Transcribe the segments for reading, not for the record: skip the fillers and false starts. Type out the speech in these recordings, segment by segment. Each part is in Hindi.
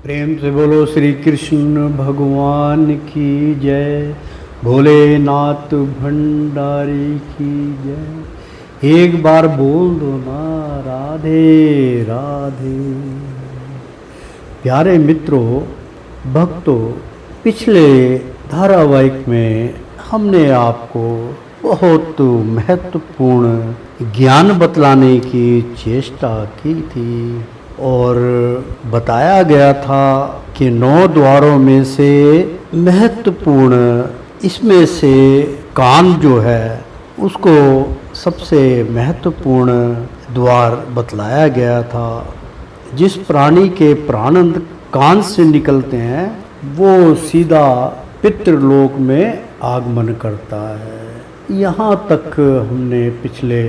प्रेम से बोलो श्री कृष्ण भगवान की जय, भोलेनाथ भंडारी की जय। एक बार बोल दो ना राधे राधे। प्यारे मित्रों, भक्तों, पिछले धारावाहिक में हमने आपको बहुत महत्वपूर्ण ज्ञान बतलाने की चेष्टा की थी और बताया गया था कि 9 द्वारों में से महत्वपूर्ण इसमें से कान जो है उसको सबसे महत्वपूर्ण द्वार बतलाया गया था। जिस प्राणी के प्राण कान से निकलते हैं वो सीधा पितृलोक में आगमन करता है। यहाँ तक हमने पिछले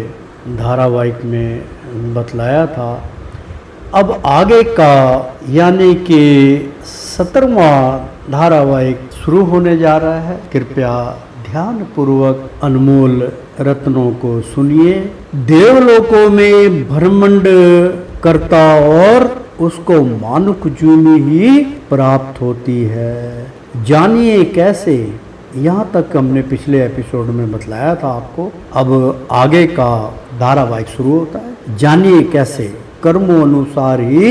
धारावाहिक में बतलाया था। अब आगे का यानी कि 17वां धारावाहिक शुरू होने जा रहा है। कृपया ध्यान पूर्वक अनमोल रत्नों को सुनिए। देवलोकों में भ्रमंड करता और उसको मानुक जूनी ही प्राप्त होती है। जानिए कैसे। यहाँ तक हमने पिछले एपिसोड में बतलाया था आपको। अब आगे का धारावाहिक शुरू होता है। जानिए कैसे। कर्मों अनुसार ही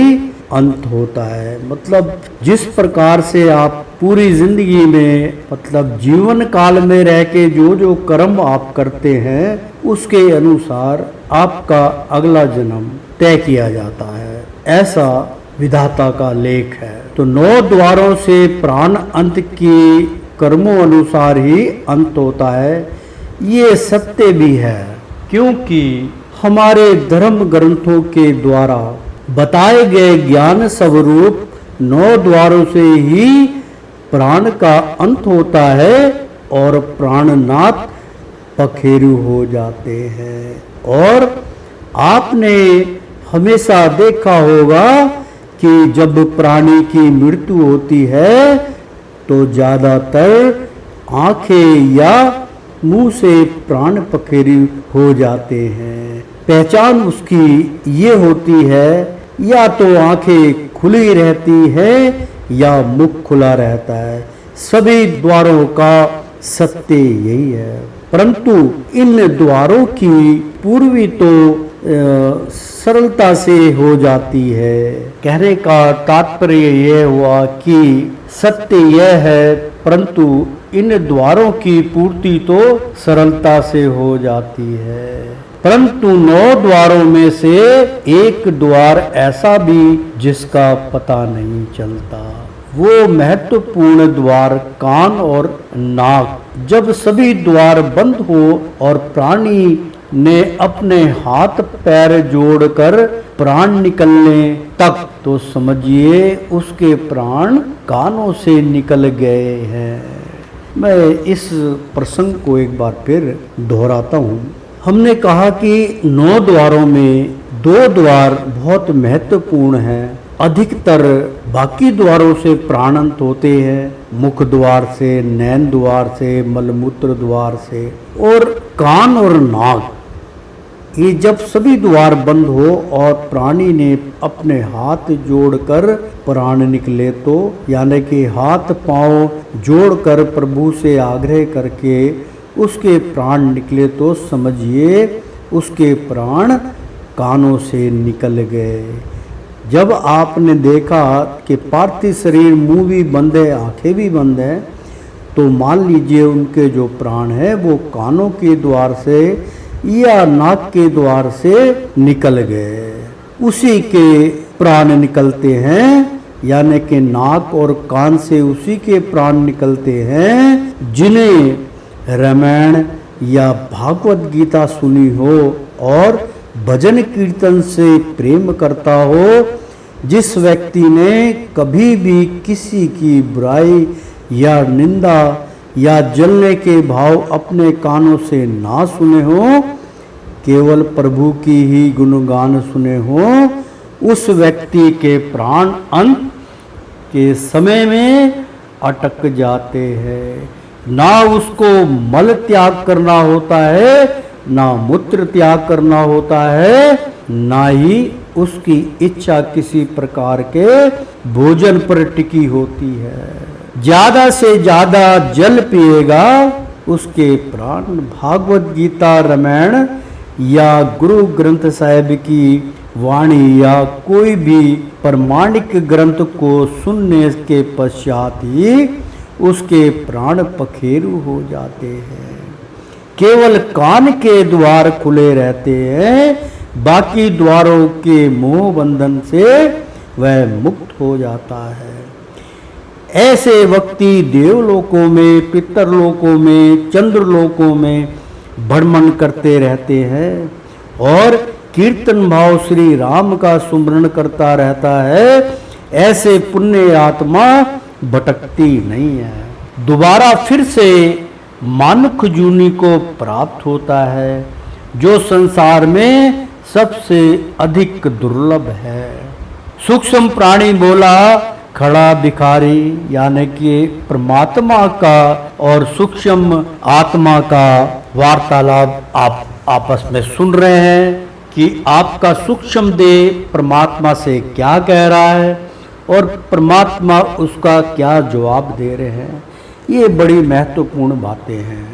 अंत होता है। मतलब जिस प्रकार से आप पूरी जिंदगी में मतलब जीवन काल में रह के जो कर्म आप करते हैं उसके अनुसार आपका अगला जन्म तय किया जाता है। ऐसा विधाता का लेख है। तो 9 द्वारों से प्राण अंत की कर्मों अनुसार ही अंत होता है। ये सत्य भी है, क्योंकि हमारे धर्म ग्रंथों के द्वारा बताए गए ज्ञान स्वरूप 9 द्वारों से ही प्राण का अंत होता है और प्राणनाथ पखेरु हो जाते हैं। और आपने हमेशा देखा होगा कि जब प्राणी की मृत्यु होती है तो ज़्यादातर आंखें या मुंह से प्राण पखेरु हो जाते हैं। पहचान उसकी ये होती है या तो आंखें खुली रहती है या मुख खुला रहता है। सभी द्वारों का सत्य यही है। परंतु इन द्वारों की पूर्वी तो सरलता से हो जाती है। कहने का तात्पर्य यह हुआ कि सत्य यह है, परंतु इन द्वारों की पूर्ति तो सरलता से हो जाती है। परंतु 9 द्वारों में से एक द्वार ऐसा भी जिसका पता नहीं चलता। वो महत्वपूर्ण द्वार कान और नाक। जब सभी द्वार बंद हो और प्राणी ने अपने हाथ पैर जोड़कर प्राण निकलने तक, तो समझिए उसके प्राण कानों से निकल गए हैं। मैं इस प्रसंग को एक बार फिर दोहराता हूँ। हमने कहा कि 9 द्वारों में 2 द्वार बहुत महत्वपूर्ण हैं। अधिकतर बाकी द्वारों से प्राणंत होते हैं। मुख द्वार से, नैन द्वार से, मलमूत्र द्वार से और कान और नाक। ये जब सभी द्वार बंद हो और प्राणी ने अपने हाथ जोड़कर प्राण निकले, तो यानी कि हाथ पांव जोड़कर प्रभु से आग्रह करके उसके प्राण निकले, तो समझिए उसके प्राण कानों से निकल गए। जब आपने देखा कि पार्थिव शरीर मुंह भी बंद है, आंखें भी बंद है, तो मान लीजिए उनके जो प्राण है वो कानों के द्वार से या नाक के द्वार से निकल गए। उसी के प्राण निकलते हैं, यानी कि नाक और कान से उसी के प्राण निकलते हैं जिन्हें रामायण या भागवत गीता सुनी हो और भजन कीर्तन से प्रेम करता हो। जिस व्यक्ति ने कभी भी किसी की बुराई या निंदा या जलने के भाव अपने कानों से ना सुने हो, केवल प्रभु की ही गुणगान सुने हो, उस व्यक्ति के प्राण अंत के समय में अटक जाते हैं। ना उसको मल त्याग करना होता है, ना मूत्र त्याग करना होता है, ना ही उसकी इच्छा किसी प्रकार के भोजन पर टिकी होती है। ज्यादा से ज्यादा जल पिएगा, उसके प्राण भागवत गीता, रामायण या गुरु ग्रंथ साहिब की वाणी या कोई भी प्रमाणिक ग्रंथ को सुनने के पश्चात ही उसके प्राण पखेरु हो जाते हैं। केवल कान के द्वार खुले रहते हैं, बाकी द्वारों के मोह बंधन से वह मुक्त हो जाता है। ऐसे व्यक्ति देवलोकों में, पितरलोकों में, चंद्रलोकों में भ्रमण करते रहते हैं और कीर्तन भाव श्री राम का सुमरण करता रहता है। ऐसे पुण्य आत्मा भटकती नहीं है, दोबारा फिर से मानुष जूनी को प्राप्त होता है, जो संसार में सबसे अधिक दुर्लभ है। सूक्ष्म प्राणी बोला, खड़ा भिखारी, यानी कि परमात्मा का और सूक्ष्म आत्मा का वार्तालाप आप आपस में सुन रहे हैं कि आपका सूक्ष्म देह परमात्मा से क्या कह रहा है और परमात्मा उसका क्या जवाब दे रहे हैं। ये बड़ी महत्वपूर्ण बातें हैं।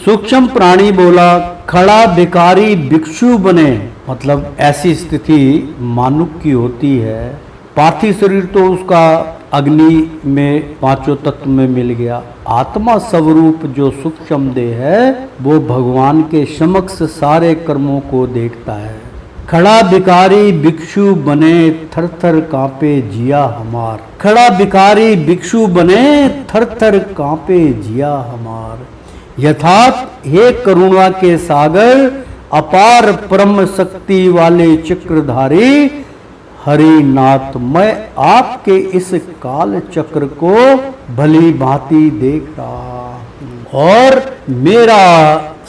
सूक्ष्म प्राणी बोला, खड़ा भिखारी भिक्षु बने, मतलब ऐसी स्थिति मानुष की होती है। पार्थिव शरीर तो उसका अग्नि में पांचों तत्व में मिल गया। आत्मा स्वरूप जो सूक्ष्म देह है वो भगवान के समक्ष सारे कर्मों को देखता है। खड़ा भिखारी भिक्षु बने, थर थर कांपे जिया हमार। खड़ा भिखारी भिक्षु बने, थर थर कांपे जिया हमार। यथात हे करुणा के सागर, अपार परम शक्ति वाले चक्रधारी हरि नाथ, मैं आपके इस काल चक्र को भली भांति देख रहा हूं और मेरा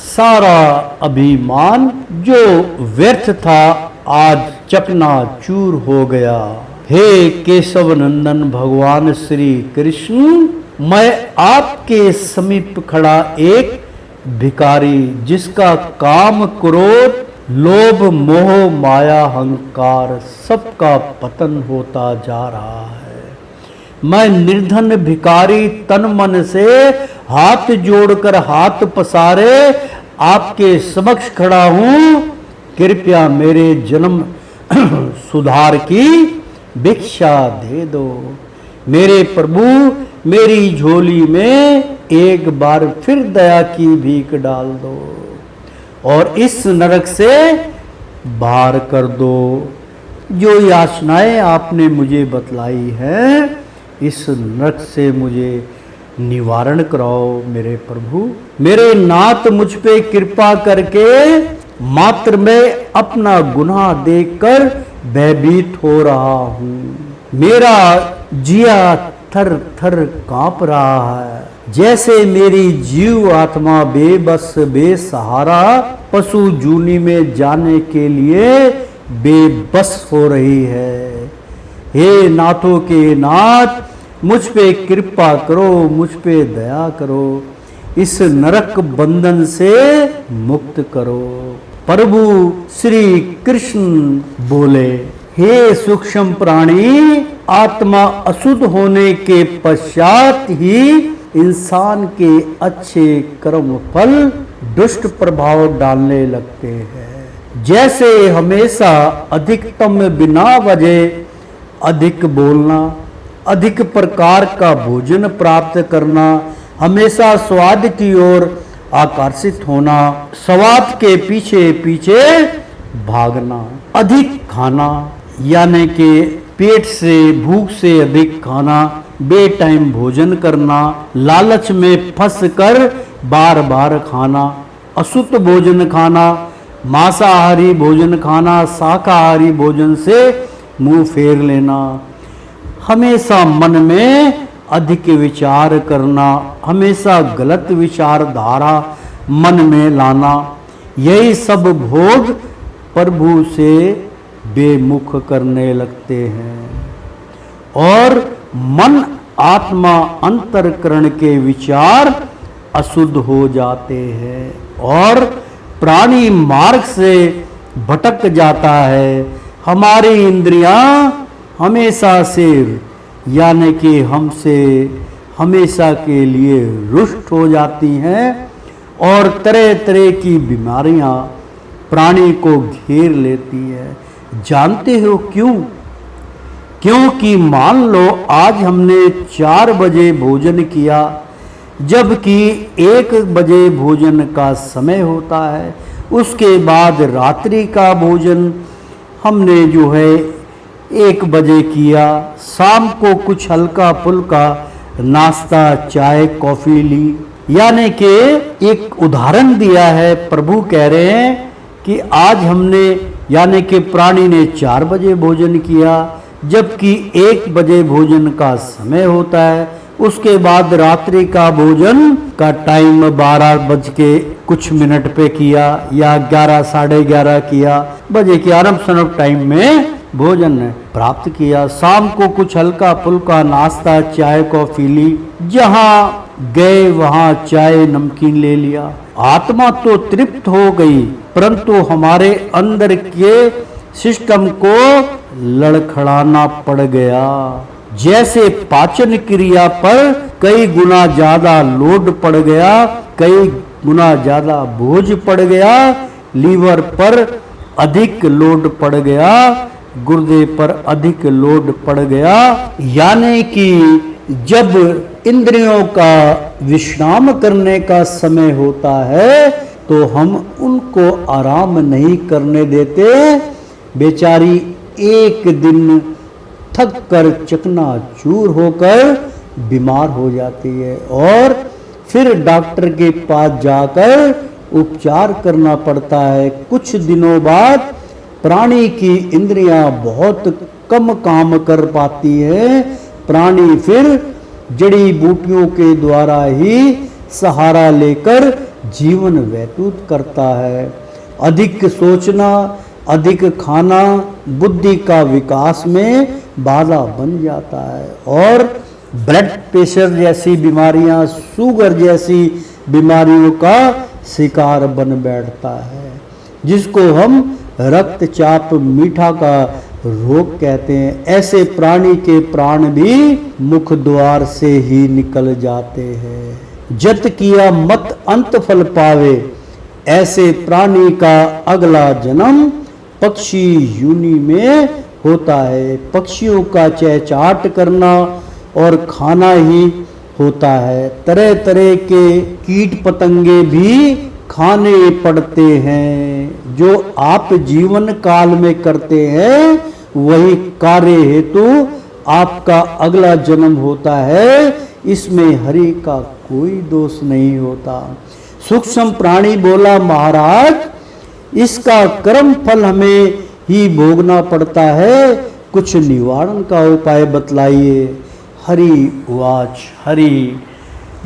सारा अभिमान जो व्यर्थ था आज चकनाचूर हो गया। हे केशव नंदन भगवान श्री कृष्ण, मैं आपके समीप खड़ा एक भिखारी, जिसका काम, क्रोध, लोभ, मोह, माया, अहंकार सबका पतन होता जा रहा है। मैं निर्धन भिखारी तन मन से हाथ जोड़कर हाथ पसारे आपके समक्ष खड़ा हूं। कृपया मेरे जन्म सुधार की भिक्षा दे दो। मेरे प्रभु, मेरी झोली में एक बार फिर दया की भीख डाल दो और इस नरक से बाहर कर दो। जो याचनाएं आपने मुझे बतलाई है, इस नरक से मुझे निवारण कराओ मेरे प्रभु। मेरे नाथ, मुझ पे कृपा करके मात्र मैं अपना गुनाह देखकर भयभीत हो रहा हूँ। मेरा जिया थर थर कांप रहा है, जैसे मेरी जीव आत्मा बेबस बेसहारा पशु जूनी में जाने के लिए बेबस हो रही है। हे नाथों के नाथ, मुझ पे कृपा करो, मुझ पे दया करो, इस नरक बंधन से मुक्त करो। प्रभु श्री कृष्ण बोले, हे सूक्ष्म प्राणी, आत्मा अशुद्ध होने के पश्चात ही इंसान के अच्छे कर्म फल दुष्ट प्रभाव डालने लगते हैं। जैसे हमेशा अधिकतम बिना वजह अधिक बोलना, अधिक प्रकार का भोजन प्राप्त करना, हमेशा स्वाद की ओर आकर्षित होना, स्वाद के पीछे पीछे भागना, अधिक खाना यानी कि पेट से, भूख से अधिक खाना, बेटाइम भोजन करना, लालच में फंस कर बार बार खाना, अशुद्ध भोजन खाना, मांसाहारी भोजन खाना, शाकाहारी भोजन से मुंह फेर लेना, हमेशा मन में अधिक विचार करना, हमेशा गलत विचारधारा मन में लाना, यही सब भोग प्रभु से बेमुख करने लगते हैं और मन, आत्मा, अंतरकरण के विचार अशुद्ध हो जाते हैं और प्राणी मार्ग से भटक जाता है। हमारी इंद्रियां हमेशा से यानी कि हमसे हमेशा के लिए रुष्ट हो जाती हैं और तरह तरह की बीमारियां प्राणी को घेर लेती है। जानते हो क्यों? क्योंकि मान लो आज हमने 4 बजे भोजन किया, जबकि 1 बजे भोजन का समय होता है। उसके बाद रात्रि का भोजन हमने जो है 1 बजे किया, शाम को कुछ हल्का फुल्का नाश्ता चाय कॉफ़ी ली। यानी कि एक उदाहरण दिया है, प्रभु कह रहे हैं कि आज हमने यानी कि प्राणी ने 4 बजे भोजन किया, जबकि 1 बजे भोजन का समय होता है। उसके बाद रात्रि का भोजन का टाइम 12 बज के कुछ मिनट पे किया या 11 साढ़े 11 किया बजे के आराम सनक टाइम में भोजन प्राप्त किया। शाम को कुछ हल्का फुल्का नाश्ता चाय कॉफी ली, जहां गए वहां चाय नमकीन ले लिया। आत्मा तो तृप्त हो गई, परंतु हमारे अंदर के सिस्टम को लड़खड़ाना पड़ गया। जैसे पाचन क्रिया पर कई गुना ज्यादा लोड पड़ गया, कई गुना ज्यादा बोझ पड़ गया, लीवर पर अधिक लोड पड़ गया, गुर्दे पर अधिक लोड पड़ गया। यानी कि जब इंद्रियों का विश्राम करने का समय होता है तो हम उनको आराम नहीं करने देते। बेचारी एक दिन थक कर चकनाचूर होकर बीमार हो जाती है और फिर डॉक्टर के पास जाकर उपचार करना पड़ता है। कुछ दिनों बाद प्राणी की इंद्रियां बहुत कम काम कर पाती है। प्राणी फिर जड़ी बूटियों के द्वारा ही सहारा लेकर जीवन व्यतीत करता है। अधिक सोचना, अधिक खाना बुद्धि का विकास में बाधा बन जाता है और ब्लड प्रेशर जैसी बीमारियां, शुगर जैसी बीमारियों का शिकार बन बैठता है, जिसको हम रक्तचाप मीठा का रोग कहते हैं। ऐसे प्राणी के प्राण भी मुख द्वार से ही निकल जाते हैं। जत किया मत अंत फल पावे, ऐसे प्राणी का अगला जन्म पक्षी योनि में होता है। पक्षियों का चहचाट करना और खाना ही होता है। तरह तरह के कीट पतंगे भी खाने पड़ते हैं। जो आप जीवन काल में करते हैं वही कार्य हेतु आपका अगला जन्म होता है। इसमें हरि का कोई दोष नहीं होता। सूक्ष्म प्राणी बोला, महाराज इसका कर्म फल हमें ही भोगना पड़ता है, कुछ निवारण का उपाय बतलाइए। हरि वाच, हरि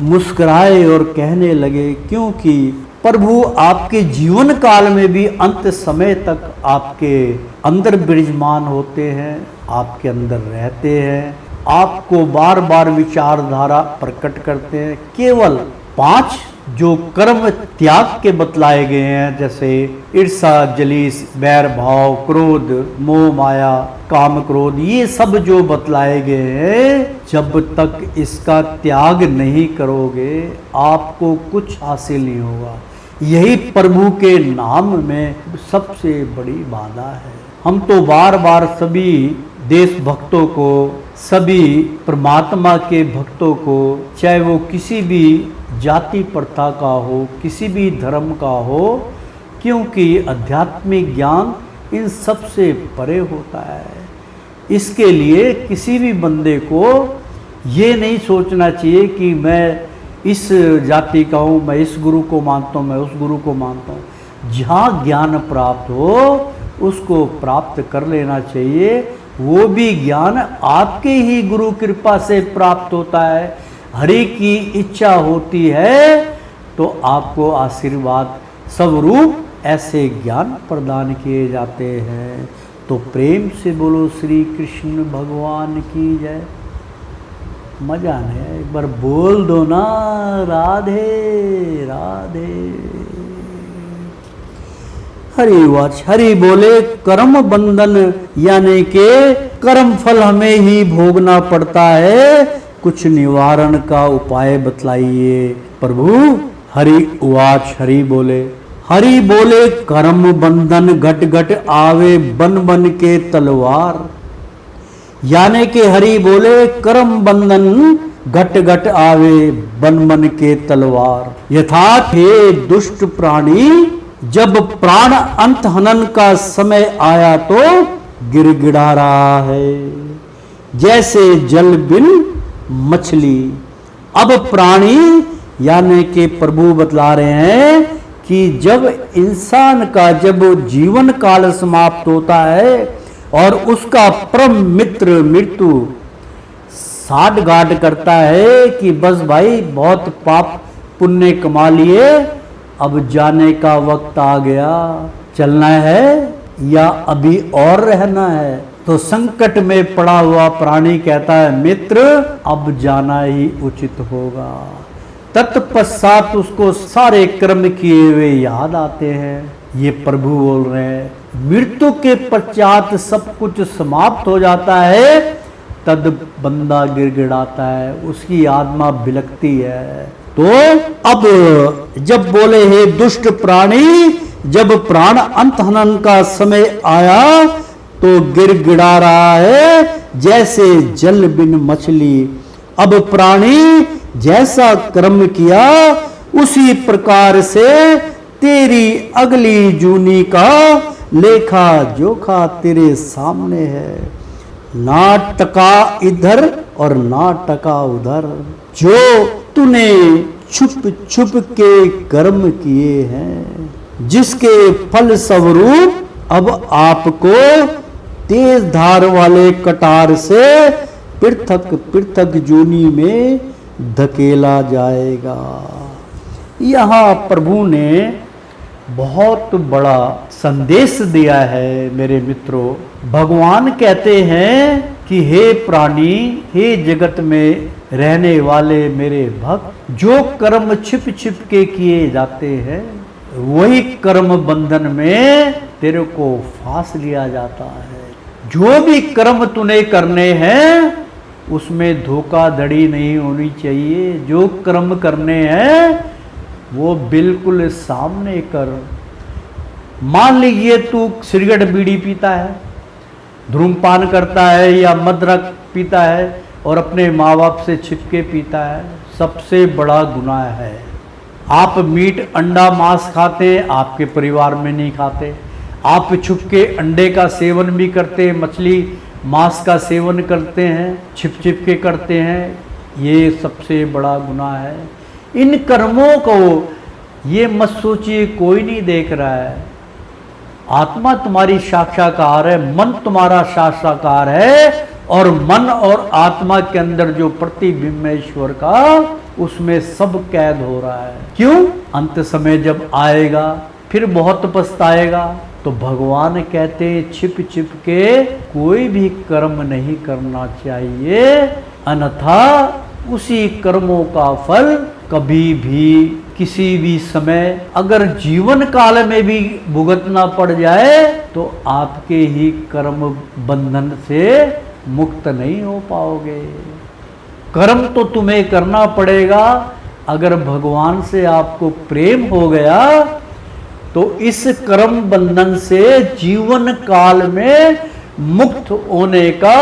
मुस्कुराए और कहने लगे, क्योंकि प्रभु आपके जीवन काल में भी अंत समय तक आपके अंदर विराजमान होते हैं, आपके अंदर रहते हैं, आपको बार बार विचारधारा प्रकट करते हैं। केवल 5 जो कर्म त्याग के बतलाए गए हैं, जैसे ईर्षा, जलीस, बैर भाव, क्रोध, मोह माया, काम क्रोध, ये सब जो बतलाए गए हैं, जब तक इसका त्याग नहीं करोगे आपको कुछ हासिल नहीं होगा। यही प्रभु के नाम में सबसे बड़ी बाधा है। हम तो बार बार सभी देशभक्तों को, सभी परमात्मा के भक्तों को, चाहे वो किसी भी जाति प्रथा का हो, किसी भी धर्म का हो, क्योंकि आध्यात्मिक ज्ञान इन सब से परे होता है। इसके लिए किसी भी बंदे को ये नहीं सोचना चाहिए कि मैं इस जाति का हूँ, मैं इस गुरु को मानता हूँ, मैं उस गुरु को मानता हूँ। जहाँ ज्ञान प्राप्त हो उसको प्राप्त कर लेना चाहिए। वो भी ज्ञान आपके ही गुरु कृपा से प्राप्त होता है। हरि की इच्छा होती है तो आपको आशीर्वाद स्वरूप ऐसे ज्ञान प्रदान किए जाते हैं। तो प्रेम से बोलो श्री कृष्ण भगवान की जय। मजा नहीं है, एक बार बोल दो ना, राधे राधे। हरि वाच, हरि बोले कर्म बंधन यानी के कर्म फल हमें ही भोगना पड़ता है, कुछ निवारण का उपाय बतलाइए प्रभु। हरि वाच, हरि बोले, हरि बोले कर्म बंधन घट घट आवे बन बन के तलवार, यानी कि हरि बोले कर्म बंधन घट घट आवे बन बन के तलवार। यथार्थ हे दुष्ट प्राणी, जब प्राण अंत हनन का समय आया तो गिड़गिड़ा रहा है जैसे जल बिन मछली। अब प्राणी यानी कि प्रभु बतला रहे हैं कि जब इंसान का जब जीवन काल समाप्त होता है और उसका परम मित्र मृत्यु साठ गांठ करता है कि बस भाई बहुत पाप पुण्य कमा लिए, अब जाने का वक्त आ गया, चलना है या अभी और रहना है, तो संकट में पड़ा हुआ प्राणी कहता है मित्र अब जाना ही उचित होगा। तत्पश्चात उसको सारे कर्म किए हुए याद आते हैं। ये प्रभु बोल रहे हैं मृत्यु के पश्चात सब कुछ समाप्त हो जाता है, तद बंदा गिड़गिड़ाता है, उसकी आत्मा बिलकती है। तो अब जब बोले हे दुष्ट प्राणी, जब प्राण अंत हनन का समय आया तो गिड़गिड़ा रहा है जैसे जल बिन मछली। अब प्राणी जैसा कर्म किया उसी प्रकार से तेरी अगली जूनी का लेखा जोखा तेरे सामने है। ना टका इधर और ना टका उधर, जो तूने छुप छुप के कर्म किए हैं, जिसके फल स्वरूप अब आपको तेज धार वाले कटार से पृथक पृथक जूनी में धकेला जाएगा। यहाँ प्रभु ने बहुत बड़ा संदेश दिया है मेरे मित्रों। भगवान कहते हैं कि हे प्राणी, हे जगत में रहने वाले मेरे भक्त, जो कर्म छिप छिप के किए जाते हैं वही कर्म बंधन में तेरे को फांस लिया जाता है। जो भी कर्म तूने करने हैं उसमें धोखाधड़ी नहीं होनी चाहिए। जो कर्म करने हैं वो बिल्कुल सामने कर। मान लीजिए तू सिगरेट बीड़ी पीता है, धूम्रपान करता है या मदरक पीता है और अपने माँ बाप से छिपके पीता है, सबसे बड़ा गुनाह है। आप मीट अंडा मांस खाते हैं, आपके परिवार में नहीं खाते। आप छुपके अंडे का सेवन भी करते हैं, मछली मांस का सेवन करते हैं, छिप छिप के करते हैं, ये सबसे बड़ा गुनाह है। इन कर्मों को ये मत सोचिए कोई नहीं देख रहा है। आत्मा तुम्हारी साक्षाकार है, मन तुम्हारा साक्षाकार है, और मन और आत्मा के अंदर जो प्रतिबिंब है ईश्वर का, उसमें सब कैद हो रहा है। क्यों? अंत समय जब आएगा फिर बहुत पछताएगा। तो भगवान कहते हैं छिप छिप के कोई भी कर्म नहीं करना चाहिए, अन्यथा उसी कर्मों का फल कभी भी किसी भी समय अगर जीवन काल में भी भुगतना पड़ जाए तो आपके ही कर्म बंधन से मुक्त नहीं हो पाओगे। कर्म तो तुम्हें करना पड़ेगा। अगर भगवान से आपको प्रेम हो गया तो इस कर्म बंधन से जीवन काल में मुक्त होने का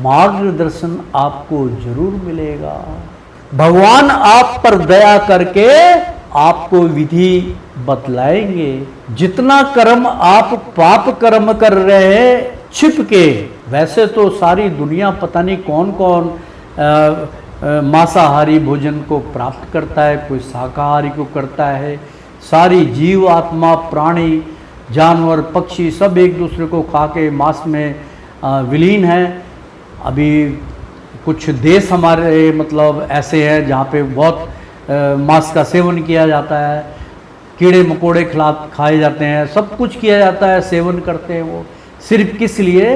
मार्गदर्शन आपको जरूर मिलेगा। भगवान आप पर दया करके आपको विधि बतलाएंगे। जितना कर्म आप पाप कर्म कर रहे हैं छिप के, वैसे तो सारी दुनिया पता नहीं कौन कौन मांसाहारी भोजन को प्राप्त करता है, कोई शाकाहारी को करता है। सारी जीव आत्मा प्राणी जानवर पक्षी सब एक दूसरे को खा के मांस में विलीन है। अभी कुछ देश हमारे मतलब ऐसे हैं जहाँ पे बहुत मांस का सेवन किया जाता है, कीड़े मकोड़े खाए जाते हैं, सब कुछ किया जाता है, सेवन करते हैं। वो सिर्फ किस लिए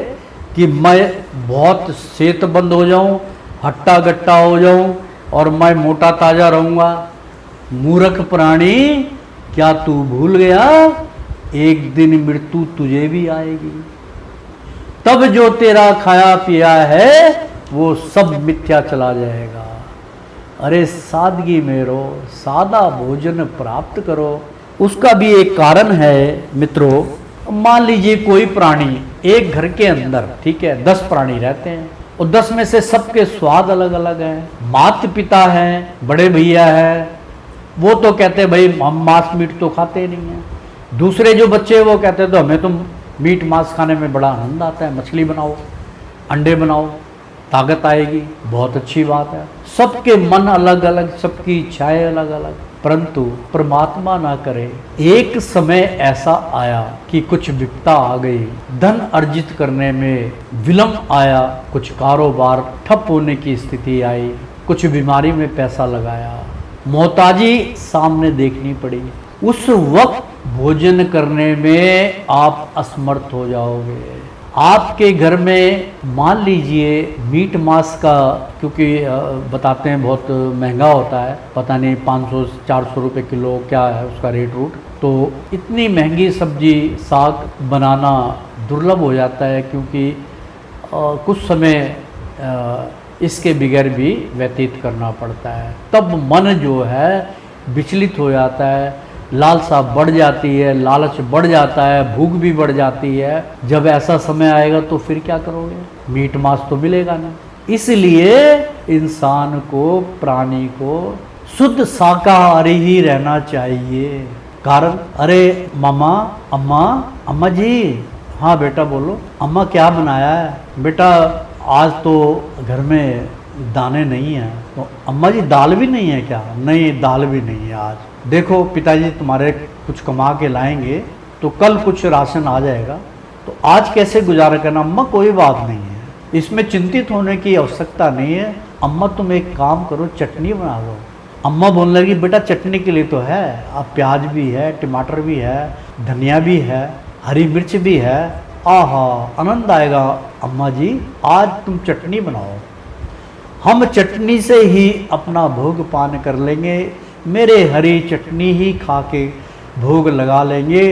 कि मैं बहुत सेहतमंद हो जाऊं, हट्टा गट्टा हो जाऊं और मैं मोटा ताजा रहूँगा। मूर्ख प्राणी, क्या तू भूल गया एक दिन मृत्यु तुझे भी आएगी। तब जो तेरा खाया पिया है वो सब मिथ्या चला जाएगा। अरे सादगी में रहो, सादा भोजन प्राप्त करो। उसका भी एक कारण है मित्रों। मान लीजिए कोई प्राणी, एक घर के अंदर, ठीक है, 10 प्राणी रहते हैं और 10 में से सबके स्वाद अलग अलग हैं। माता पिता हैं, बड़े भैया है, वो तो कहते हैं भाई हम मांस मीट तो खाते नहीं हैं। दूसरे जो बच्चे वो कहते हैं तो हमें तो मीट मांस खाने में बड़ा आनंद आता है, मछली बनाओ, अंडे बनाओ, ताकत आएगी, बहुत अच्छी बात है। सबके मन अलग अलग, सबकी इच्छाएं अलग अलग, परंतु परमात्मा ना करे एक समय ऐसा आया कि कुछ विपदा आ गई, धन अर्जित करने में विलंब आया, कुछ कारोबार ठप होने की स्थिति आई, कुछ बीमारी में पैसा लगाया, मोहताजी सामने देखनी पड़ी। उस वक्त भोजन करने में आप असमर्थ हो जाओगे। आपके घर में मान लीजिए मीट मांस का, क्योंकि बताते हैं बहुत महंगा होता है, पता नहीं 500-400 रुपये किलो क्या है उसका रेट रूट, तो इतनी महंगी सब्जी साग बनाना दुर्लभ हो जाता है, क्योंकि कुछ समय इसके बगैर भी व्यतीत करना पड़ता है। तब मन जो है विचलित हो जाता है, लालसा बढ़ जाती है, लालच बढ़ जाता है, भूख भी बढ़ जाती है। जब ऐसा समय आएगा तो फिर क्या करोगे? मीट मांस तो मिलेगा नहीं। इसलिए इंसान को, प्राणी को शुद्ध शाकाहारी ही रहना चाहिए। कारण, अरे मामा, अम्मा जी, हाँ बेटा बोलो, अम्मा क्या बनाया है? बेटा आज तो घर में दाने नहीं हैं। तो अम्मा जी दाल भी नहीं है क्या? नहीं, दाल भी नहीं है आज। देखो पिताजी तुम्हारे कुछ कमा के लाएंगे तो कल कुछ राशन आ जाएगा, तो आज कैसे गुजारा करना? अम्मा कोई बात नहीं है, इसमें चिंतित होने की आवश्यकता नहीं है। अम्मा तुम एक काम करो, चटनी बना लो। अम्मा बोलने लगी, बेटा चटनी के लिए तो है, अब प्याज भी है, टमाटर भी है, धनिया भी है, हरी मिर्च भी है, आहा आनंद आएगा। अम्मा जी आज तुम चटनी बनाओ, हम चटनी से ही अपना भोग पान कर लेंगे, मेरे हरी चटनी ही खा के भोग लगा लेंगे,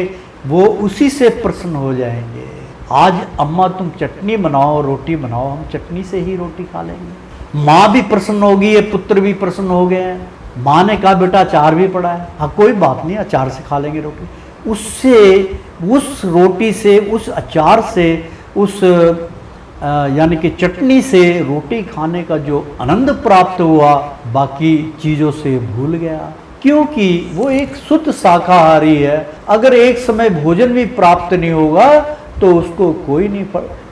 वो उसी से प्रसन्न हो जाएंगे। आज अम्मा तुम चटनी बनाओ, रोटी बनाओ, हम चटनी से ही रोटी खा लेंगे। माँ भी प्रसन्न होगी, ये पुत्र भी प्रसन्न हो गए हैं। माँ ने कहा बेटा अचार भी पड़ा है, हाँ कोई बात नहीं, अचार से खा लेंगे रोटी। उससे, उस रोटी से, उस अचार से, उस यानी कि चटनी से रोटी खाने का जो आनंद प्राप्त हुआ, बाकी चीज़ों से भूल गया, क्योंकि वो एक शुद्ध शाकाहारी है। अगर एक समय भोजन भी प्राप्त नहीं होगा तो उसको कोई नहीं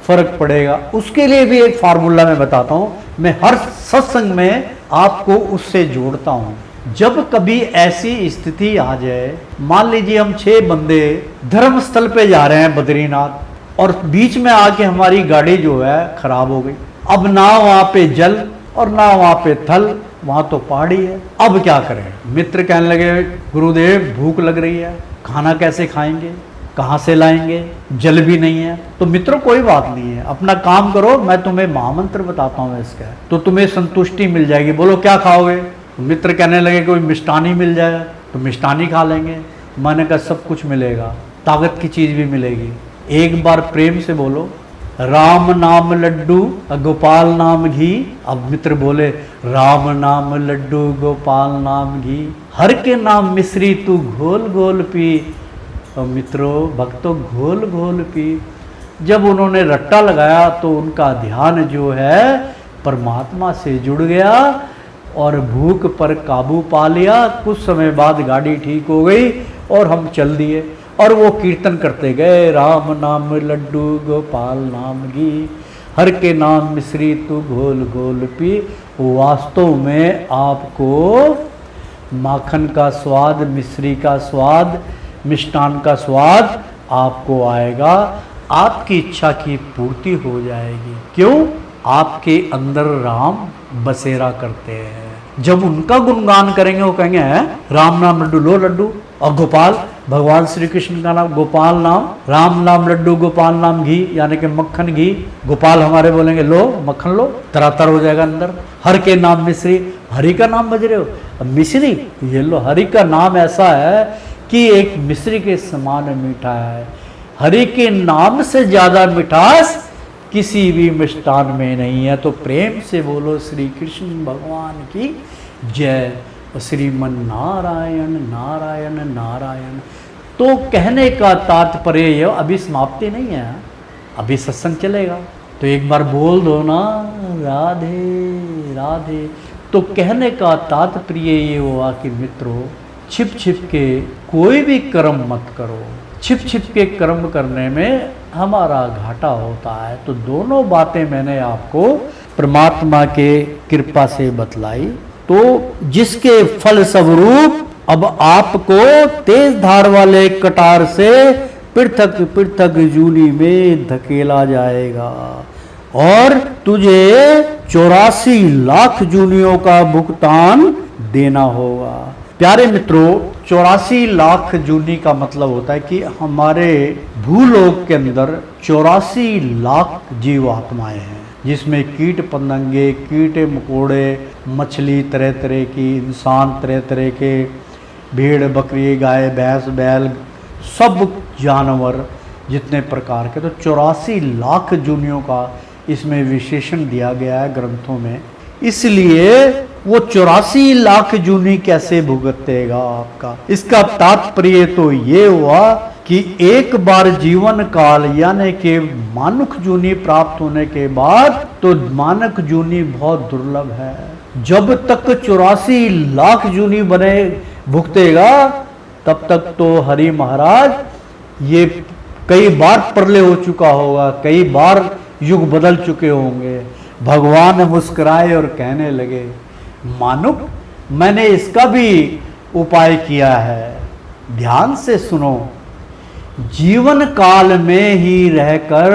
फर्क पड़ेगा। उसके लिए भी एक फार्मूला मैं बताता हूँ, मैं हर सत्संग में आपको उससे जोड़ता हूँ। जब कभी ऐसी स्थिति आ जाए, मान लीजिए हम 6 बंदे धर्म स्थल पे जा रहे हैं बद्रीनाथ, और बीच में आके हमारी गाड़ी जो है खराब हो गई। अब ना वहाँ पे जल और ना वहाँ पे थल, वहाँ तो पहाड़ी है। अब क्या करें? मित्र कहने लगे, गुरुदेव भूख लग रही है, खाना कैसे खाएंगे, कहाँ से लाएंगे, जल भी नहीं है। तो मित्रों कोई बात नहीं है, अपना काम करो, मैं तुम्हें महामंत्र बताता हूँ इसका, तो तुम्हें संतुष्टि मिल जाएगी। बोलो क्या खाओगे? तो मित्र कहने लगे कोई मिष्टानी मिल जाए तो मिष्टानी खा लेंगे। मैंने कहा सब कुछ मिलेगा, ताकत की चीज़ भी मिलेगी। एक बार प्रेम से बोलो, राम नाम लड्डू गोपाल नाम घी। अब मित्र बोले, राम नाम लड्डू गोपाल नाम घी, हर के नाम मिश्री तू घोल घोल पी। और मित्रों भक्तों घोल घोल पी। जब उन्होंने रट्टा लगाया तो उनका ध्यान जो है परमात्मा से जुड़ गया और भूख पर काबू पा लिया। कुछ समय बाद गाड़ी ठीक हो गई और हम चल दिए, और वो कीर्तन करते गए, राम नाम लड्डू गोपाल नाम घी, हर के नाम मिश्री तू घोल घोल पी। वास्तव में आपको माखन का स्वाद, मिश्री का स्वाद, मिष्टान का स्वाद आपको आएगा, आपकी इच्छा की पूर्ति हो जाएगी। क्यों? आपके अंदर राम बसेरा करते हैं। जब उनका गुणगान करेंगे वो कहेंगे राम नाम लड्डू, लो लड्डू, और गोपाल भगवान श्री कृष्ण का नाम, गोपाल नाम, राम नाम लड्डू गोपाल नाम घी, यानी कि मक्खन घी। गोपाल हमारे बोलेंगे लो मक्खन लो, तरातर हो जाएगा अंदर। हर के नाम मिश्री, हरि का नाम बज रहे हो, अब मिश्री ये लो। हरि का नाम ऐसा है कि एक मिश्री के समान मीठा है। हरि के नाम से ज्यादा मिठास किसी भी मिष्ठान में नहीं है। तो प्रेम से बोलो श्री कृष्ण भगवान की जय। श्रीमन नारायण नारायण नारायण। तो कहने का तात्पर्य यह, अभी समाप्ति नहीं है, अभी सत्संग चलेगा, तो एक बार बोल दो ना राधे राधे। तो कहने का तात्पर्य ये हुआ कि मित्रों, छिप छिप के कोई भी कर्म मत करो। छिप छिप के कर्म करने में हमारा घाटा होता है। तो दोनों बातें मैंने आपको परमात्मा के कृपा से बतलाई। तो जिसके फल स्वरूप अब आपको तेज धार वाले कटार से पृथक पृथक जूनी में धकेला जाएगा और तुझे 84 लाख जूनियों का भुगतान देना होगा। प्यारे मित्रों, 84 लाख जूनी का मतलब होता है कि हमारे भूलोक के अंदर 84 लाख जीव आत्माएं हैं, जिसमें कीट पतंगे, कीटे मकोड़े, मछली तरह तरह की, इंसान तरह तरह के, भेड़ बकरी, गाय भैंस बैल, सब जानवर जितने प्रकार के। तो 84 लाख जूनियों का इसमें विशेषण दिया गया है ग्रंथों में। इसलिए वो 84 लाख जूनी कैसे भुगतेगा आपका, इसका तात्पर्य तो ये हुआ कि एक बार जीवन काल यानी कि मानुष जूनी प्राप्त होने के बाद तो मानव जूनी बहुत दुर्लभ है। जब तक 84 लाख जूनी बने भुगतेगा तब तक तो हरि महाराज ये कई बार प्रलय हो चुका होगा, कई बार युग बदल चुके होंगे। भगवान मुस्कुराए और कहने लगे, मानुक मैंने इसका भी उपाय किया है, ध्यान से सुनो। जीवन काल में ही रहकर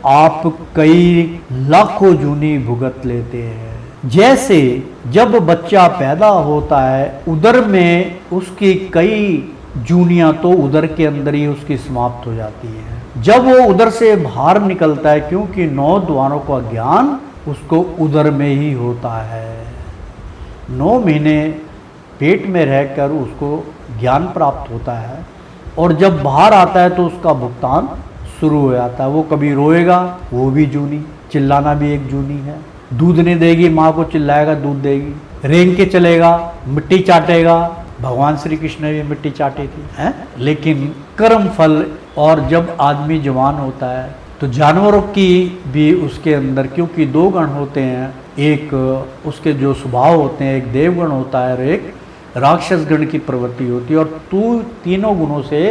आप कई लाखों जूनी भुगत लेते हैं। जैसे जब बच्चा पैदा होता है उदर में उसकी कई जूनियां तो उदर के अंदर ही उसकी समाप्त हो जाती है। जब वो उदर से बाहर निकलता है, क्योंकि 9 द्वारों का ज्ञान उसको उदर में ही होता है। 9 महीने पेट में रहकर उसको ज्ञान प्राप्त होता है और जब बाहर आता है तो उसका भुगतान शुरू हो जाता है। वो कभी रोएगा, वो भी जूनी, चिल्लाना भी एक जूनी है। दूध नहीं देगी, माँ को चिल्लाएगा दूध देगी। रेंग के चलेगा, मिट्टी चाटेगा, भगवान श्री कृष्ण ने भी मिट्टी चाटी थी है? लेकिन कर्म फल, और जब आदमी जवान होता है तो जानवरों की भी उसके अंदर, क्योंकि 2 गण होते हैं, एक उसके जो स्वभाव होते हैं, एक देवगण होता है और एक राक्षस गण की प्रवृत्ति होती है। और तीनों गुणों से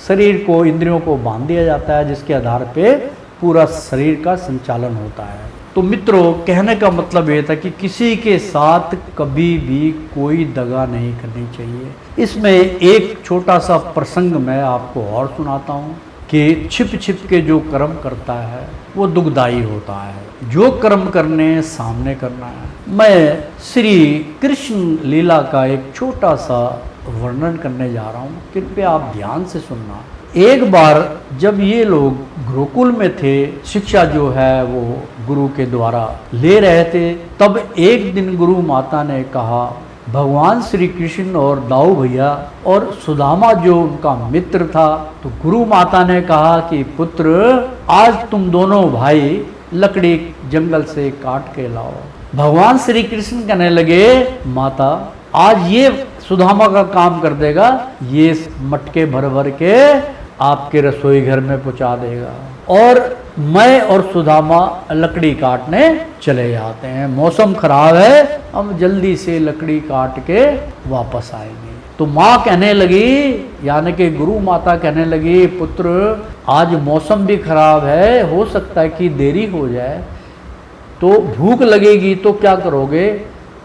शरीर को, इंद्रियों को बांध दिया जाता है, जिसके आधार पे पूरा शरीर का संचालन होता है। तो मित्रों, कहने का मतलब ये था कि किसी के साथ कभी भी कोई दगा नहीं करनी चाहिए। इसमें एक छोटा सा प्रसंग मैं आपको और सुनाता हूँ कि छिप छिप के जो कर्म करता है वो दुखदायी होता है। जो कर्म करने सामने करना है। मैं श्री कृष्ण लीला का एक छोटा सा वर्णन करने जा रहा हूँ, कृपया आप ध्यान से सुनना। एक बार जब ये लोग गुरुकुल में थे, शिक्षा जो है वो गुरु के द्वारा ले रहे थे, तब एक दिन गुरु माता ने कहा, भगवान श्री कृष्ण और दाऊ भैया और सुदामा जो उनका मित्र था, तो गुरु माता ने कहा कि पुत्र, आज तुम दोनों भाई लकड़ी जंगल से काट के लाओ। भगवान श्री कृष्ण कहने लगे, माता आज ये सुदामा का काम कर देगा, ये मटके भर भर के आपके रसोई घर में पहुंचा देगा। और मैं और सुदामा लकड़ी काटने चले जाते हैं, मौसम खराब है, हम जल्दी से लकड़ी काट के वापस आएंगे। तो माँ कहने लगी, यानी कि गुरु माता कहने लगी, पुत्र आज मौसम भी खराब है, हो सकता है कि देरी हो जाए, तो भूख लगेगी तो क्या करोगे?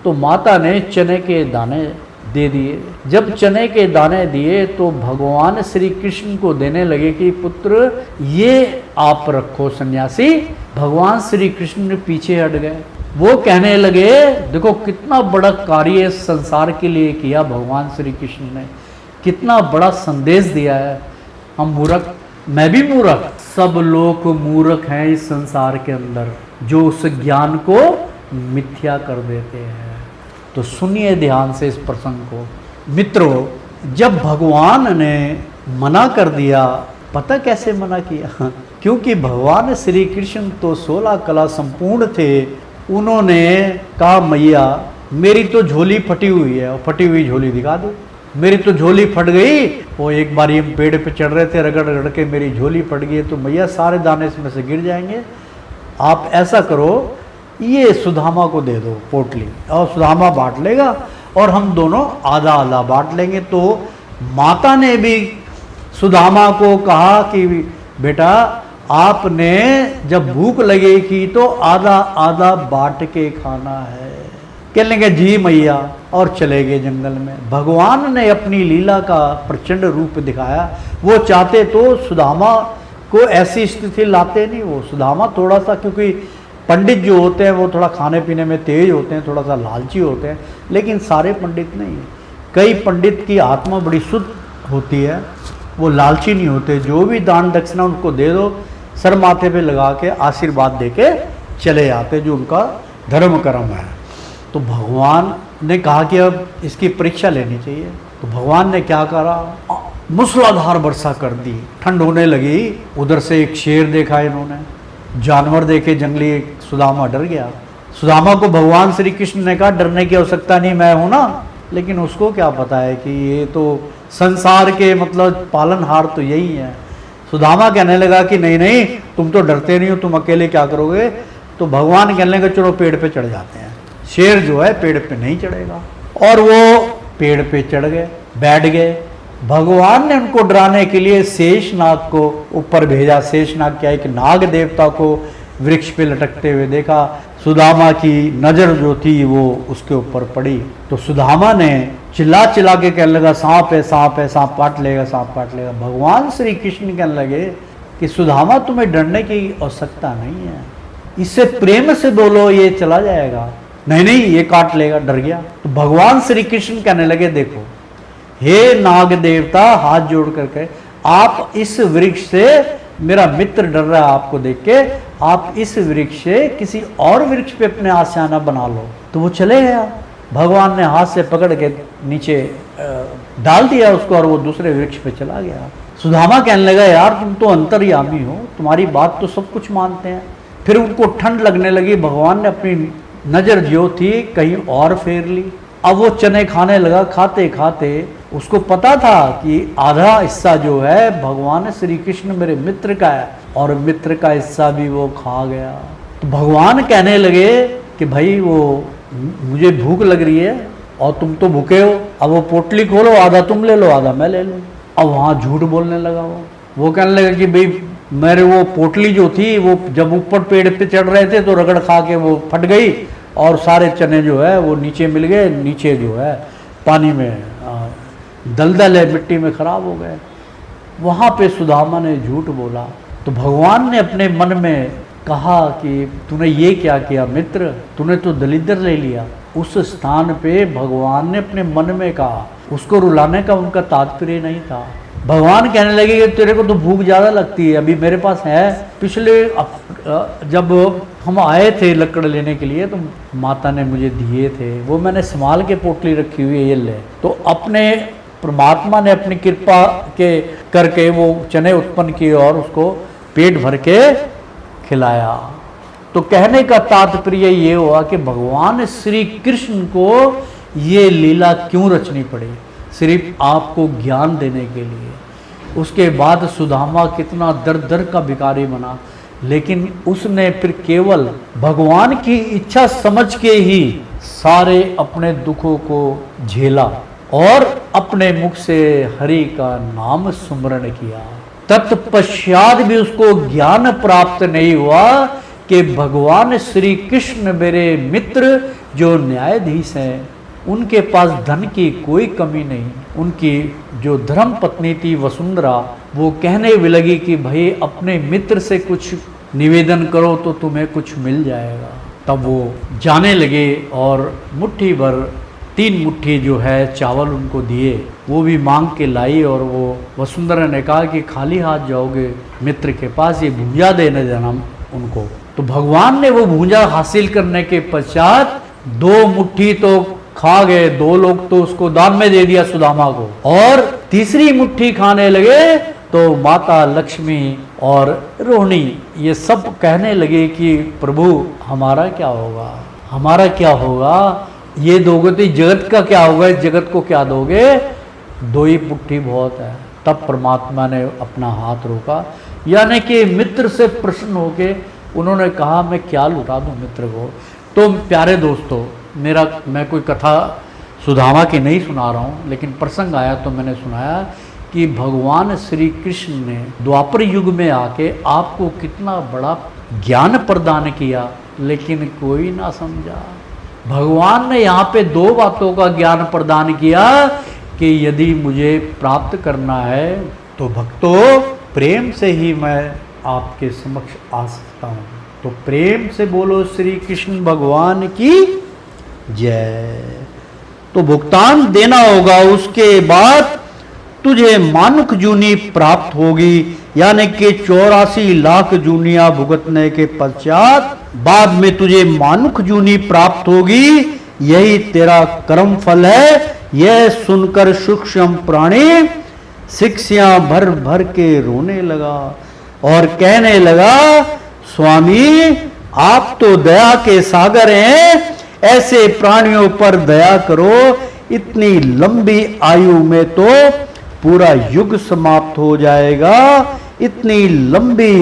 तो माता ने चने के दाने दे दिए। जब चने के दाने दिए तो भगवान श्री कृष्ण को देने लगे कि पुत्र ये आप रखो सन्यासी। भगवान श्री कृष्ण पीछे हट गए। वो कहने लगे, देखो कितना बड़ा कार्य संसार के लिए किया भगवान श्री कृष्ण ने, कितना बड़ा संदेश दिया है। हम मूर्ख, मैं भी मूर्ख, सब लोग मूर्ख हैं इस संसार के अंदर, जो उस ज्ञान को मिथ्या कर देते हैं। तो सुनिए ध्यान से इस प्रसंग को। मित्रों, जब भगवान ने मना कर दिया, पता कैसे मना किया? क्योंकि भगवान श्री कृष्ण तो 16 कला संपूर्ण थे। उन्होंने कहा मैया मेरी तो झोली फटी हुई है, और फटी हुई झोली दिखा दो। मेरी तो झोली फट गई, वो एक बार हम पेड़ पे चढ़ रहे थे, रगड़ रगड़ के मेरी झोली फट गई, तो मैया सारे दाने इसमें से गिर जाएंगे। आप ऐसा करो, ये सुदामा को दे दो पोटली, और सुदामा बांट लेगा और हम दोनों आधा आधा बांट लेंगे। तो माता ने भी सुदामा को कहा कि बेटा आपने जब भूख लगेगी तो आधा आधा बांट के खाना है। कहने लगे जी मैया, और चले गए जंगल में। भगवान ने अपनी लीला का प्रचंड रूप दिखाया। वो चाहते तो सुदामा को ऐसी स्थिति लाते नहीं। वो सुदामा थोड़ा सा, क्योंकि पंडित जो होते हैं वो थोड़ा खाने पीने में तेज होते हैं, थोड़ा सा लालची होते हैं, लेकिन सारे पंडित नहीं। कई पंडित की आत्मा बड़ी शुद्ध होती है, वो लालची नहीं होते। जो भी दान दक्षिणा उनको दे दो, सर माथे पे लगा के आशीर्वाद दे के चले आते, जो उनका धर्म कर्म है। तो भगवान ने कहा कि अब इसकी परीक्षा लेनी चाहिए। तो भगवान ने क्या करा, मूसलाधार वर्षा कर दी, ठंड होने लगी। उधर से एक शेर देखा इन्होंने, जानवर देखे जंगली। सुदामा डर गया। सुदामा को भगवान श्री कृष्ण ने कहा डरने की आवश्यकता नहीं, मैं हूं ना। लेकिन उसको क्या पता है कि ये तो संसार के मतलब पालनहार तो यही है। सुदामा कहने लगा कि नहीं नहीं, तुम तो डरते नहीं हो, तुम अकेले क्या करोगे? तो भगवान कहने लगे चलो पेड़ पे चढ़ जाते हैं। शेर जो है पेड़ पे नहीं चढ़ेगा, और वो पेड़ पे चढ़ गए, बैठ गए। भगवान ने उनको डराने के लिए शेषनाग को ऊपर भेजा। शेषनाग क्या, एक नाग देवता को वृक्ष पे लटकते हुए देखा। सुदामा की नजर जो थी वो उसके ऊपर पड़ी। तो सुदामा ने चिल्ला चिल्ला के कहने लगा सांप है, सांप है, सांप काट लेगा, सांप काट लेगा। भगवान श्री कृष्ण कहने लगे कि सुदामा तुम्हें डरने की आवश्यकता नहीं है, इससे प्रेम से बोलो ये चला जाएगा। नहीं नहीं, ये काट लेगा, डर गया। तो भगवान श्री कृष्ण कहने लगे देखो हे नाग देवता, हाथ जोड़ करके आप इस वृक्ष से, मेरा मित्र डर रहा है आपको देख के, आप इस वृक्ष से किसी और वृक्ष पे अपने आशियाना बना लो। तो वो चले गया। भगवान ने हाथ से पकड़ के नीचे डाल दिया उसको, और वो दूसरे वृक्ष पे चला गया। सुदामा कहने लगा यार तुम तो अंतर्यामी हो, तुम्हारी बात तो सब कुछ मानते हैं। फिर उनको ठंड लगने लगी। भगवान ने अपनी नजर जो थी कहीं और फेर ली। अब वो चने खाने लगा। खाते खाते उसको पता था कि आधा हिस्सा जो है भगवान श्री कृष्ण मेरे मित्र का है, और मित्र का हिस्सा भी वो खा गया। तो भगवान कहने लगे कि भाई वो मुझे भूख लग रही है और तुम तो भूखे हो, अब वो पोटली खोलो, आधा तुम ले लो आधा मैं ले लूँ। अब वहाँ झूठ बोलने लगा वो कहने लगा कि भाई मेरे वो पोटली जो थी वो जब ऊपर पेड़ पे चढ़ रहे थे तो रगड़ खा के वो फट गई, और सारे चने जो है वो नीचे मिल गए, नीचे जो है पानी में दलदल है, मिट्टी में खराब हो गए। वहाँ पे सुदामा ने झूठ बोला। तो भगवान ने अपने मन में कहा कि तूने ये क्या किया मित्र, तूने तो दलिद्र ले लिया। उस स्थान पे भगवान ने अपने मन में कहा, उसको रुलाने का उनका तात्पर्य नहीं था। भगवान कहने लगे कि तेरे को तो भूख ज़्यादा लगती है, अभी मेरे पास है। पिछले जब हम आए थे लकड़ लेने के लिए तो माता ने मुझे दिए थे, वो मैंने संभाल के पोटली रखी हुई है, ये ले। तो अपने परमात्मा ने अपनी कृपा के करके वो चने उत्पन्न किए और उसको पेट भर के खिलाया। तो कहने का तात्पर्य ये हुआ कि भगवान श्री कृष्ण को ये लीला क्यों रचनी पड़ी, सिर्फ आपको ज्ञान देने के लिए। उसके बाद सुदामा कितना दर दर का भिखारी बना, लेकिन उसने फिर केवल भगवान की इच्छा समझ के ही सारे अपने दुखों को झेला और अपने मुख से हरि का नाम सुमरण किया। तत्पश्चात भी उसको ज्ञान प्राप्त नहीं हुआ कि भगवान श्री कृष्ण मेरे मित्र जो न्यायाधीश हैं, उनके पास धन की कोई कमी नहीं। उनकी जो धर्म पत्नी थी वसुंधरा, वो कहने भी लगी कि भाई अपने मित्र से कुछ निवेदन करो तो तुम्हें कुछ मिल जाएगा। तब वो जाने लगे और मुट्ठी भर 3 मुट्ठी जो है चावल उनको दिए, वो भी मांग के लाई। और वो वसुंधरा ने कहा कि खाली हाथ जाओगे मित्र के पास, ये भूंजा देने देना उनको। तो भगवान ने वो भूंजा हासिल करने के पश्चात 2 मुट्ठी तो खा गए, 2 लोग तो उसको दान में दे दिया सुदामा को, और तीसरी मुट्ठी खाने लगे तो माता लक्ष्मी और रोहिणी ये सब कहने लगे कि प्रभु हमारा क्या होगा, हमारा क्या होगा, ये दोगे तो जगत का क्या होगा, इस जगत को क्या दोगे, 2 ही मुट्ठी बहुत है। तब परमात्मा ने अपना हाथ रोका, यानी कि मित्र से प्रसन्न होके उन्होंने कहा मैं क्या लुटा दूं मित्र को। तो प्यारे दोस्तों, मैं कोई कथा सुदामा की नहीं सुना रहा हूँ, लेकिन प्रसंग आया तो मैंने सुनाया कि भगवान श्री कृष्ण ने द्वापर युग में आके आपको कितना बड़ा ज्ञान प्रदान किया, लेकिन कोई ना समझा। भगवान ने यहाँ पे 2 बातों का ज्ञान प्रदान किया कि यदि मुझे प्राप्त करना है तो भक्तों प्रेम से ही मैं आपके समक्ष आ सकता हूँ। तो प्रेम से बोलो श्री कृष्ण भगवान की जय। तो भुगतान देना होगा, उसके बाद तुझे मानुष जूनी प्राप्त होगी, यानी कि 84 लाख जूनियां भुगतने के पश्चात बाद में तुझे मानुष जूनी प्राप्त होगी, यही तेरा कर्म फल है। यह सुनकर सूक्ष्म प्राणी शिष्या भर भर के रोने लगा और कहने लगा, स्वामी आप तो दया के सागर हैं, ऐसे प्राणियों पर दया करो। इतनी लंबी आयु में तो पूरा युग समाप्त हो जाएगा, इतनी लंबी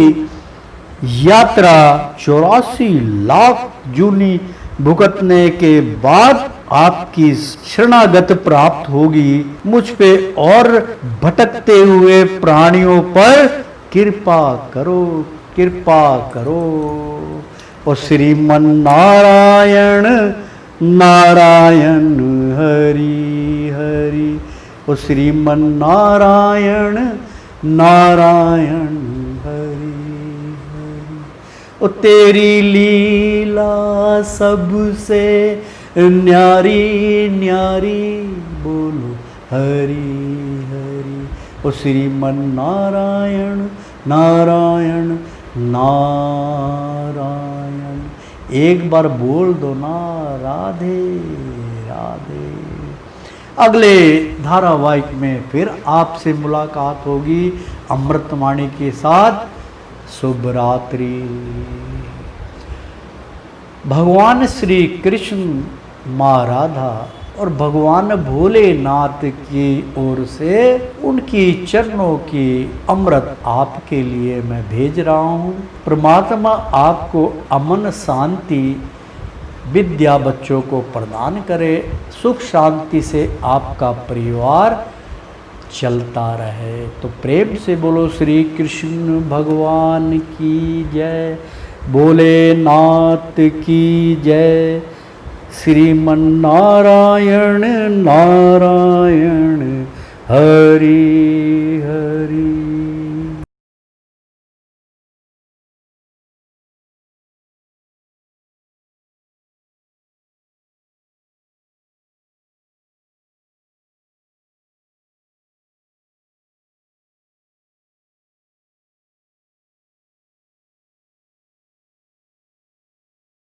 यात्रा 84 लाख जूनी भुगतने के बाद आपकी शरणागत प्राप्त होगी। मुझ पे और भटकते हुए प्राणियों पर कृपा करो, कृपा करो। और श्रीमन नारायण नारायण हरि हरि, और श्रीमन नारायण नारायण हरि हरि। और तेरी लीला सबसे न्यारी न्यारी, बोलो हरि हरि। और श्रीमन नारायण नारायण नारायण, एक बार बोल दो ना, राधे राधे। अगले धारावाहिक में फिर आपसे मुलाकात होगी अमृतवाणी के साथ। शुभ रात्रि। भगवान श्री कृष्ण, माँ राधा और भगवान भोलेनाथ की ओर से उनकी चरणों की अमृत आपके लिए मैं भेज रहा हूँ। परमात्मा आपको अमन शांति विद्या बच्चों को प्रदान करे, सुख शांति से आपका परिवार चलता रहे। तो प्रेम से बोलो श्री कृष्ण भगवान की जय, भोलेनाथ की जय। श्रीमन नारायण नारायण हरि हरि।